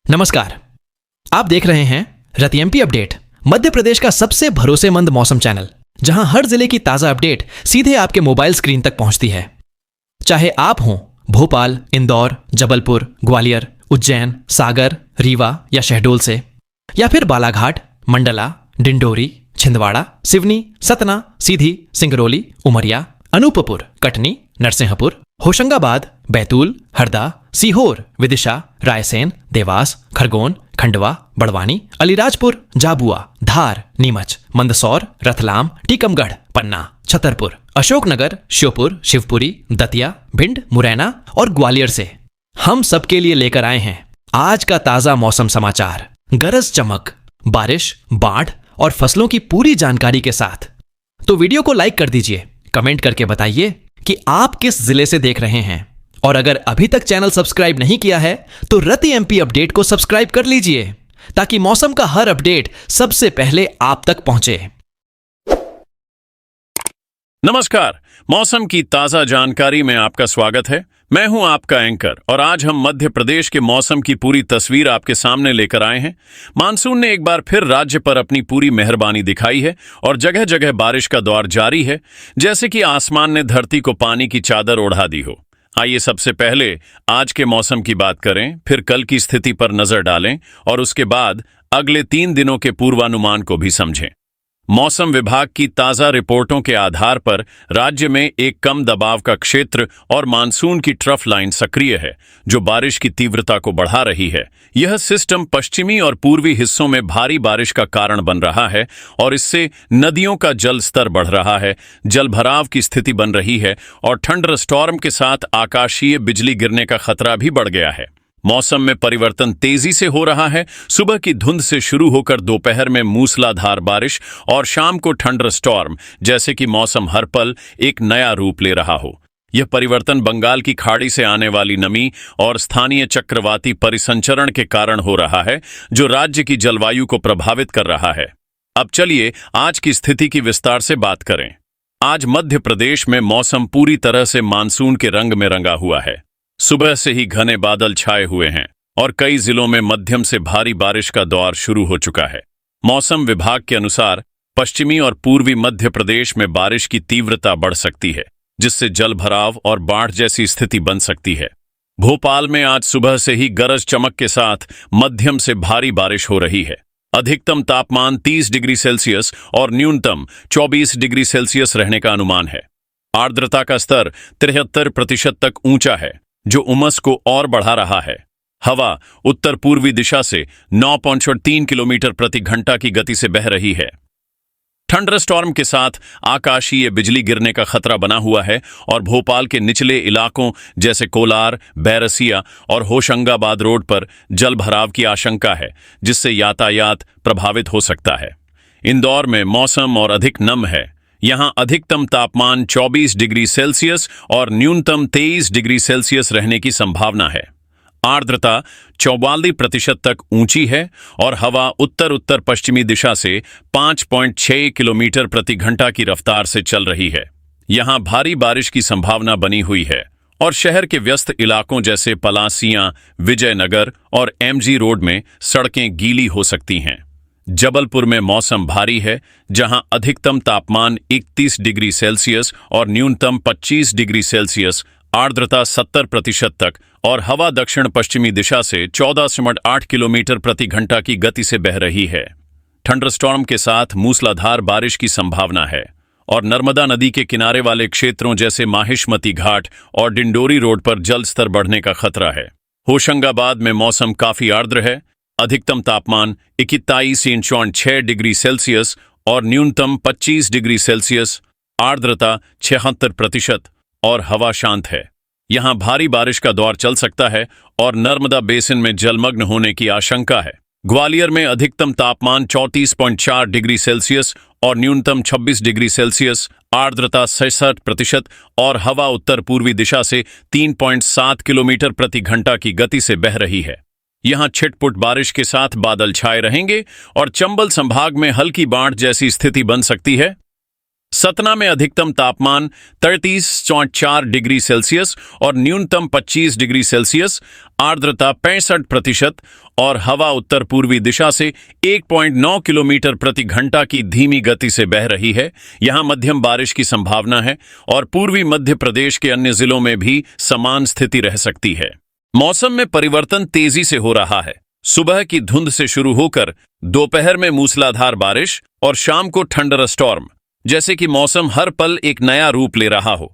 नमस्कार। आप देख रहे हैं रति एमपी अपडेट, मध्य प्रदेश का सबसे भरोसेमंद मौसम चैनल, जहां हर जिले की ताजा अपडेट सीधे आपके मोबाइल स्क्रीन तक पहुंचती है। चाहे आप हों भोपाल, इंदौर, जबलपुर, ग्वालियर, उज्जैन, सागर, रीवा या शहडोल से, या फिर बालाघाट, मंडला, डिंडोरी, छिंदवाड़ा, सिवनी, सतना, सीधी, सिंगरौली, उमरिया, अनूपपुर, कटनी, नरसिंहपुर, होशंगाबाद, बैतूल, हरदा, सीहोर, विदिशा, रायसेन, देवास, खरगोन, खंडवा, बड़वानी, अलीराजपुर, झाबुआ, धार, नीमच, मंदसौर, रतलाम, टीकमगढ़, पन्ना, छतरपुर, अशोकनगर, श्योपुर, शिवपुरी, दतिया, भिंड, मुरैना और ग्वालियर से हम सबके लिए लेकर आए हैं आज का ताजा मौसम समाचार। गरज चमक, बारिश, बाढ़ और फसलों की पूरी जानकारी के साथ। तो वीडियो को लाइक कर दीजिए, कमेंट करके बताइए कि आप किस जिले से देख रहे हैं, और अगर अभी तक चैनल सब्सक्राइब नहीं किया है तो रति एमपी अपडेट को सब्सक्राइब कर लीजिए, ताकि मौसम का हर अपडेट सबसे पहले आप तक पहुंचे। नमस्कार, मौसम की ताजा जानकारी में आपका स्वागत है। मैं हूं आपका एंकर और आज हम मध्य प्रदेश के मौसम की पूरी तस्वीर आपके सामने लेकर आए हैं। मानसून ने एक बार फिर राज्य पर अपनी पूरी मेहरबानी दिखाई है और जगह जगह बारिश का दौर जारी है, जैसे कि आसमान ने धरती को पानी की चादर ओढ़ा दी हो। आइए सबसे पहले आज के मौसम की बात करें, फिर कल की स्थिति पर नजर डालें और उसके बाद अगले 3 दिनों के पूर्वानुमान को भी समझें। मौसम विभाग की ताजा रिपोर्टों के आधार पर राज्य में एक कम दबाव का क्षेत्र और मानसून की ट्रफ लाइन सक्रिय है, जो बारिश की तीव्रता को बढ़ा रही है। यह सिस्टम पश्चिमी और पूर्वी हिस्सों में भारी बारिश का कारण बन रहा है और इससे नदियों का जल स्तर बढ़ रहा है, जलभराव की स्थिति बन रही है और थंडर स्टॉर्म के साथ आकाशीय बिजली गिरने का खतरा भी बढ़ गया है। मौसम में परिवर्तन तेजी से हो रहा है। सुबह की धुंध से शुरू होकर दोपहर में मूसलाधार बारिश और शाम को थंडर स्टॉर्म, जैसे कि मौसम हर पल एक नया रूप ले रहा हो। यह परिवर्तन बंगाल की खाड़ी से आने वाली नमी और स्थानीय चक्रवाती परिसंचरण के कारण हो रहा है, जो राज्य की जलवायु को प्रभावित कर रहा है। अब चलिए आज की स्थिति की विस्तार से बात करें। आज मध्य प्रदेश में मौसम पूरी तरह से मानसून के रंग में रंगा हुआ है। सुबह से ही घने बादल छाए हुए हैं और कई जिलों में मध्यम से भारी बारिश का दौर शुरू हो चुका है। मौसम विभाग के अनुसार पश्चिमी और पूर्वी मध्य प्रदेश में बारिश की तीव्रता बढ़ सकती है, जिससे जलभराव और बाढ़ जैसी स्थिति बन सकती है। भोपाल में आज सुबह से ही गरज चमक के साथ मध्यम से भारी बारिश हो रही है। अधिकतम तापमान 30 डिग्री सेल्सियस और न्यूनतम 24 डिग्री सेल्सियस रहने का अनुमान है। आर्द्रता का स्तर 73% तक ऊंचा है, जो उमस को और बढ़ा रहा है। हवा उत्तर पूर्वी दिशा से 9.3 किलोमीटर प्रति घंटा की गति से बह रही है। थंडर स्टॉर्म के साथ आकाशीय बिजली गिरने का खतरा बना हुआ है और भोपाल के निचले इलाकों जैसे कोलार, बैरसिया और होशंगाबाद रोड पर जलभराव की आशंका है, जिससे यातायात प्रभावित हो सकता है। इंदौर में मौसम और अधिक नम है। यहां अधिकतम तापमान 24 डिग्री सेल्सियस और न्यूनतम 23 डिग्री सेल्सियस रहने की संभावना है। आर्द्रता 44% तक ऊंची है और हवा उत्तर उत्तर पश्चिमी दिशा से 5.6 किलोमीटर प्रति घंटा की रफ्तार से चल रही है। यहां भारी बारिश की संभावना बनी हुई है और शहर के व्यस्त इलाकों जैसे पलासियां, विजयनगर और एमजी रोड में सड़कें गीली हो सकती हैं। जबलपुर में मौसम भारी है, जहां अधिकतम तापमान 31 डिग्री सेल्सियस और न्यूनतम 25 डिग्री सेल्सियस, आर्द्रता 70% तक और हवा दक्षिण पश्चिमी दिशा से 14.8 किलोमीटर प्रति घंटा की गति से बह रही है। थंडरस्टॉर्म के साथ मूसलाधार बारिश की संभावना है और नर्मदा नदी के किनारे वाले क्षेत्रों जैसे माहिष्मती घाट और डिंडोरी रोड पर जल स्तर बढ़ने का खतरा है। होशंगाबाद में मौसम काफी आर्द्र है। अधिकतम तापमान 21.6 डिग्री सेल्सियस और न्यूनतम 25 डिग्री सेल्सियस, आर्द्रता 76% और हवा शांत है। यहां भारी बारिश का दौर चल सकता है और नर्मदा बेसिन में जलमग्न होने की आशंका है। ग्वालियर में अधिकतम तापमान 34.4 डिग्री सेल्सियस और न्यूनतम 26 डिग्री सेल्सियस, आर्द्रता 66% और हवा उत्तर पूर्वी दिशा से 3.7 किलोमीटर प्रति घंटा की गति से बह रही है। यहां छिटपुट बारिश के साथ बादल छाए रहेंगे और चंबल संभाग में हल्की बाढ़ जैसी स्थिति बन सकती है। सतना में अधिकतम तापमान 33.4 डिग्री सेल्सियस और न्यूनतम 25 डिग्री सेल्सियस, आर्द्रता 65% और हवा उत्तर पूर्वी दिशा से 1.9 किलोमीटर प्रति घंटा की धीमी गति से बह रही है। यहां मध्यम बारिश की संभावना है और पूर्वी मध्य प्रदेश के अन्य जिलों में भी समान स्थिति रह सकती है। मौसम में परिवर्तन तेजी से हो रहा है। सुबह की धुंध से शुरू होकर दोपहर में मूसलाधार बारिश और शाम को थंडर स्टॉर्म, जैसे कि मौसम हर पल एक नया रूप ले रहा हो।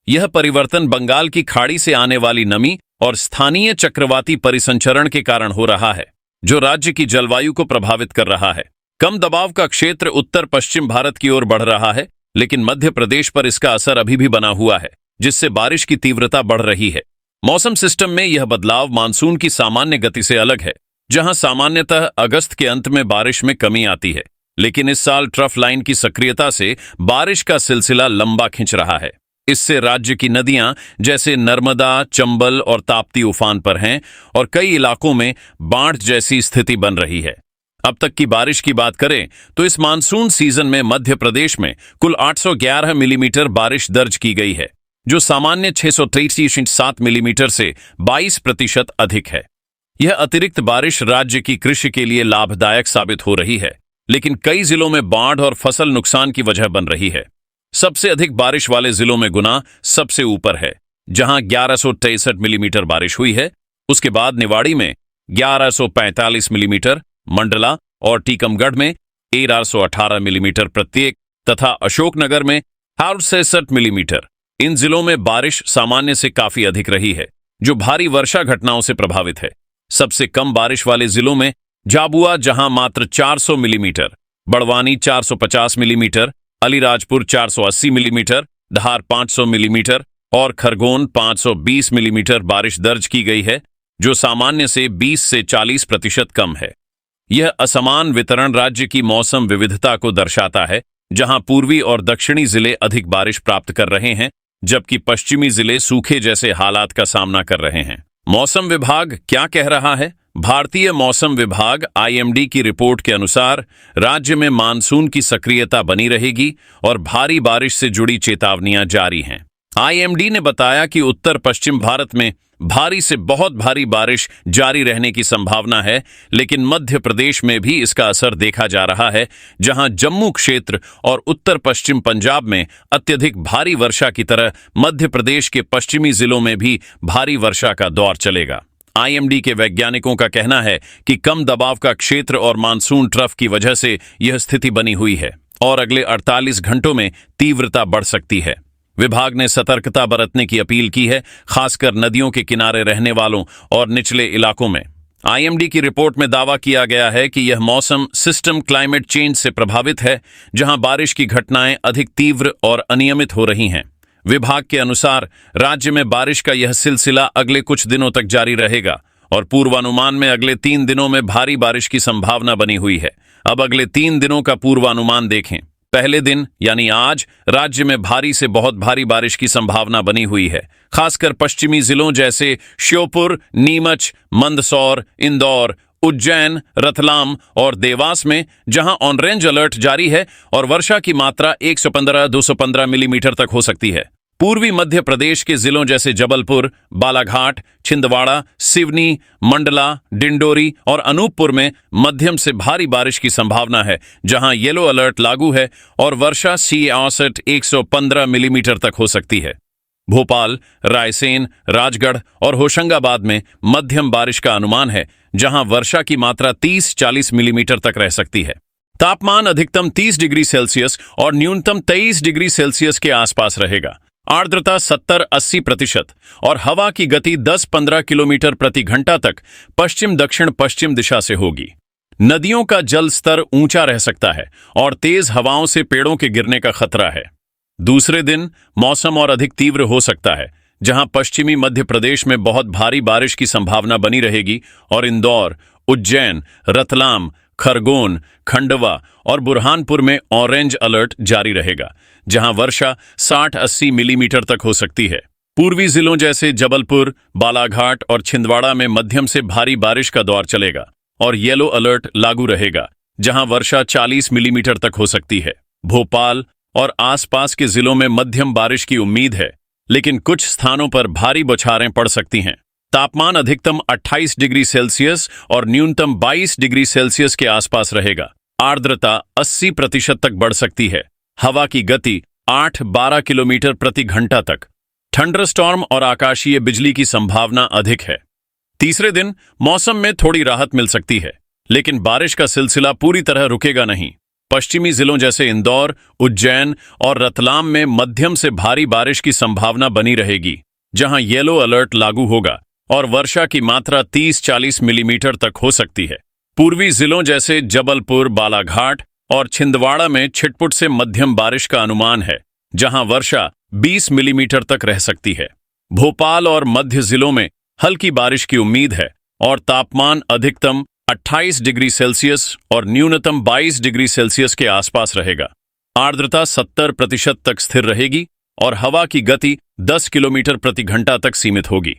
यह परिवर्तन बंगाल की खाड़ी से आने वाली नमी और स्थानीय चक्रवाती परिसंचरण के कारण हो रहा है, जो राज्य की जलवायु को प्रभावित कर रहा है। कम दबाव का क्षेत्र उत्तर पश्चिम भारत की ओर बढ़ रहा है, लेकिन मध्य प्रदेश पर इसका असर अभी भी बना हुआ है, जिससे बारिश की तीव्रता बढ़ रही है। मौसम सिस्टम में यह बदलाव मानसून की सामान्य गति से अलग है, जहां सामान्यतः अगस्त के अंत में बारिश में कमी आती है, लेकिन इस साल ट्रफ लाइन की सक्रियता से बारिश का सिलसिला लंबा खिंच रहा है। इससे राज्य की नदियां जैसे नर्मदा, चंबल और ताप्ती उफान पर हैं और कई इलाकों में बाढ़ जैसी स्थिति बन रही है। अब तक की बारिश की बात करें तो इस मानसून सीजन में मध्य प्रदेश में कुल 811 मिलीमीटर बारिश दर्ज की गई है, जो सामान्य 633.7 मिलीमीटर से 22% अधिक है। यह अतिरिक्त बारिश राज्य की कृषि के लिए लाभदायक साबित हो रही है, लेकिन कई जिलों में बाढ़ और फसल नुकसान की वजह बन रही है। सबसे अधिक बारिश वाले जिलों में गुना सबसे ऊपर है, जहां 1163 मिलीमीटर बारिश हुई है। उसके बाद निवाड़ी में 1145 मिलीमीटर, मंडला और टीकमगढ़ में 1318 मिलीमीटर प्रत्येक तथा अशोकनगर में 67 मिलीमीटर। इन जिलों में बारिश सामान्य से काफी अधिक रही है, जो भारी वर्षा घटनाओं से प्रभावित है। सबसे कम बारिश वाले जिलों में झाबुआ, जहां मात्र 400 millimetre, Barwani 450 millimetre, Alirajpur 480 millimetre, Dhar 500 millimetre और खरगोन 520 मिलीमीटर बारिश दर्ज की गई है, जो सामान्य से 20 से 40% कम है। यह असमान वितरण राज्य की मौसम विविधता को दर्शाता है, जहां पूर्वी और दक्षिणी जिले अधिक बारिश प्राप्त कर रहे हैं, जबकि पश्चिमी जिले सूखे जैसे हालात का सामना कर रहे हैं। मौसम विभाग क्या कह रहा है? भारतीय मौसम विभाग IMD की रिपोर्ट के अनुसार राज्य में मानसून की सक्रियता बनी रहेगी और भारी बारिश से जुड़ी चेतावनियां जारी हैं। IMD ने बताया कि उत्तर पश्चिम भारत में भारी से बहुत भारी बारिश जारी रहने की संभावना है, लेकिन मध्य प्रदेश में भी इसका असर देखा जा रहा है, जहां जम्मू क्षेत्र और उत्तर पश्चिम पंजाब में अत्यधिक भारी वर्षा की तरह मध्य प्रदेश के पश्चिमी जिलों में भी भारी वर्षा का दौर चलेगा। IMD के वैज्ञानिकों का कहना है कि कम दबाव का क्षेत्र और मानसून ट्रफ की वजह से यह स्थिति बनी हुई है और अगले 48 घंटों में तीव्रता बढ़ सकती है। विभाग ने सतर्कता बरतने की अपील की है, खासकर नदियों के किनारे रहने वालों और निचले इलाकों में। IMD की रिपोर्ट में दावा किया गया है कि यह मौसम सिस्टम क्लाइमेट चेंज से प्रभावित है, जहां बारिश की घटनाएं अधिक तीव्र और अनियमित हो रही हैं। विभाग के अनुसार राज्य में बारिश का यह सिलसिला अगले कुछ दिनों तक जारी रहेगा और पूर्वानुमान में अगले 3 दिनों में भारी बारिश की संभावना बनी हुई है। अब अगले 3 दिनों का पूर्वानुमान देखें। पहले दिन यानी आज राज्य में भारी से बहुत भारी बारिश की संभावना बनी हुई है, खासकर पश्चिमी जिलों जैसे श्योपुर, नीमच, मंदसौर, इंदौर, उज्जैन, रतलाम और देवास में, जहां ऑरेंज अलर्ट जारी है और वर्षा की मात्रा 115-215 मिलीमीटर तक हो सकती है। पूर्वी मध्य प्रदेश के जिलों जैसे जबलपुर, बालाघाट, छिंदवाड़ा, सिवनी, मंडला, डिंडोरी और अनूपपुर में मध्यम से भारी बारिश की संभावना है, जहां येलो अलर्ट लागू है और वर्षा 115 मिलीमीटर तक हो सकती है। भोपाल, रायसेन, राजगढ़ और होशंगाबाद में मध्यम बारिश का अनुमान है, जहां वर्षा की मात्रा 30-40 मिलीमीटर तक रह सकती है। तापमान अधिकतम 30 डिग्री सेल्सियस और न्यूनतम 23 डिग्री सेल्सियस के आसपास रहेगा। आर्द्रता 70-80% और हवा की गति 10-15 किलोमीटर प्रति घंटा तक पश्चिम दक्षिण पश्चिम दिशा से होगी। नदियों का जल स्तर ऊंचा रह सकता है और तेज हवाओं से पेड़ों के गिरने का खतरा है। दूसरे दिन मौसम और अधिक तीव्र हो सकता है, जहां पश्चिमी मध्य प्रदेश में बहुत भारी बारिश की संभावना बनी रहेगी और इंदौर, उज्जैन, रतलाम, खरगोन, खंडवा और बुरहानपुर में ऑरेंज अलर्ट जारी रहेगा, जहां वर्षा 60-80 मिलीमीटर तक हो सकती है। पूर्वी जिलों जैसे जबलपुर, बालाघाट और छिंदवाड़ा में मध्यम से भारी बारिश का दौर चलेगा और येलो अलर्ट लागू रहेगा, जहां वर्षा 40 मिलीमीटर तक हो सकती है। भोपाल, और आसपास के जिलों में मध्यम बारिश की उम्मीद है, लेकिन कुछ स्थानों पर भारी बौछारें पड़ सकती हैं। तापमान अधिकतम 28 डिग्री सेल्सियस और न्यूनतम 22 डिग्री सेल्सियस के आसपास रहेगा। आर्द्रता 80% तक बढ़ सकती है। हवा की गति 8-12 किलोमीटर प्रति घंटा तक। थंडरस्टॉर्म और आकाशीय बिजली की संभावना अधिक है। तीसरे दिन मौसम में थोड़ी राहत मिल सकती है, लेकिन बारिश का सिलसिला पूरी तरह रुकेगा नहीं। पश्चिमी जिलों जैसे इंदौर, उज्जैन और रतलाम में मध्यम से भारी बारिश की संभावना बनी रहेगी, जहां येलो अलर्ट लागू होगा और वर्षा की मात्रा 30-40 मिलीमीटर तक हो सकती है। पूर्वी जिलों जैसे जबलपुर, बालाघाट और छिंदवाड़ा में छिटपुट से मध्यम बारिश का अनुमान है, जहां वर्षा 20 मिलीमीटर तक रह सकती है। भोपाल और मध्य जिलों में हल्की बारिश की उम्मीद है और तापमान अधिकतम 28 डिग्री सेल्सियस और न्यूनतम 22 डिग्री सेल्सियस के आसपास रहेगा। आर्द्रता 70% तक स्थिर रहेगी और हवा की गति 10 किलोमीटर प्रति घंटा तक सीमित होगी।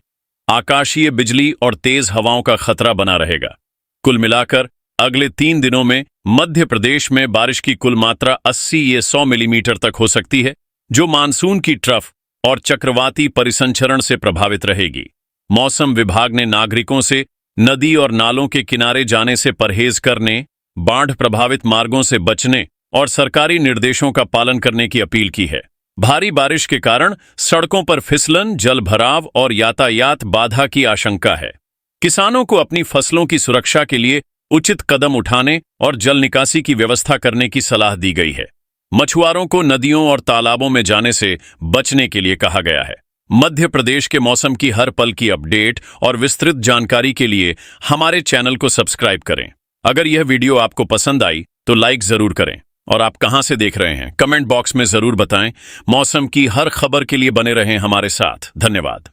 आकाशीय बिजली और तेज हवाओं का खतरा बना रहेगा। कुल मिलाकर अगले 3 दिनों में मध्य प्रदेश में बारिश की कुल मात्रा 80-100 मिलीमीटर तक हो सकती है, जो मानसून की ट्रफ और चक्रवाती परिसंचरण से प्रभावित रहेगी। मौसम विभाग ने नागरिकों से नदी और नालों के किनारे जाने से परहेज करने, बाढ़ प्रभावित मार्गों से बचने और सरकारी निर्देशों का पालन करने की अपील की है। भारी बारिश के कारण सड़कों पर फिसलन, जल भराव और यातायात बाधा की आशंका है। किसानों को अपनी फसलों की सुरक्षा के लिए उचित कदम उठाने और जल निकासी की व्यवस्था करने की सलाह दी गई है। मछुआरों को नदियों और तालाबों में जाने से बचने के लिए कहा गया है। मध्य प्रदेश के मौसम की हर पल की अपडेट और विस्तृत जानकारी के लिए हमारे चैनल को सब्सक्राइब करें। अगर यह वीडियो आपको पसंद आई तो लाइक जरूर करें और आप कहां से देख रहे हैं कमेंट बॉक्स में जरूर बताएं। मौसम की हर खबर के लिए बने रहें हमारे साथ। धन्यवाद।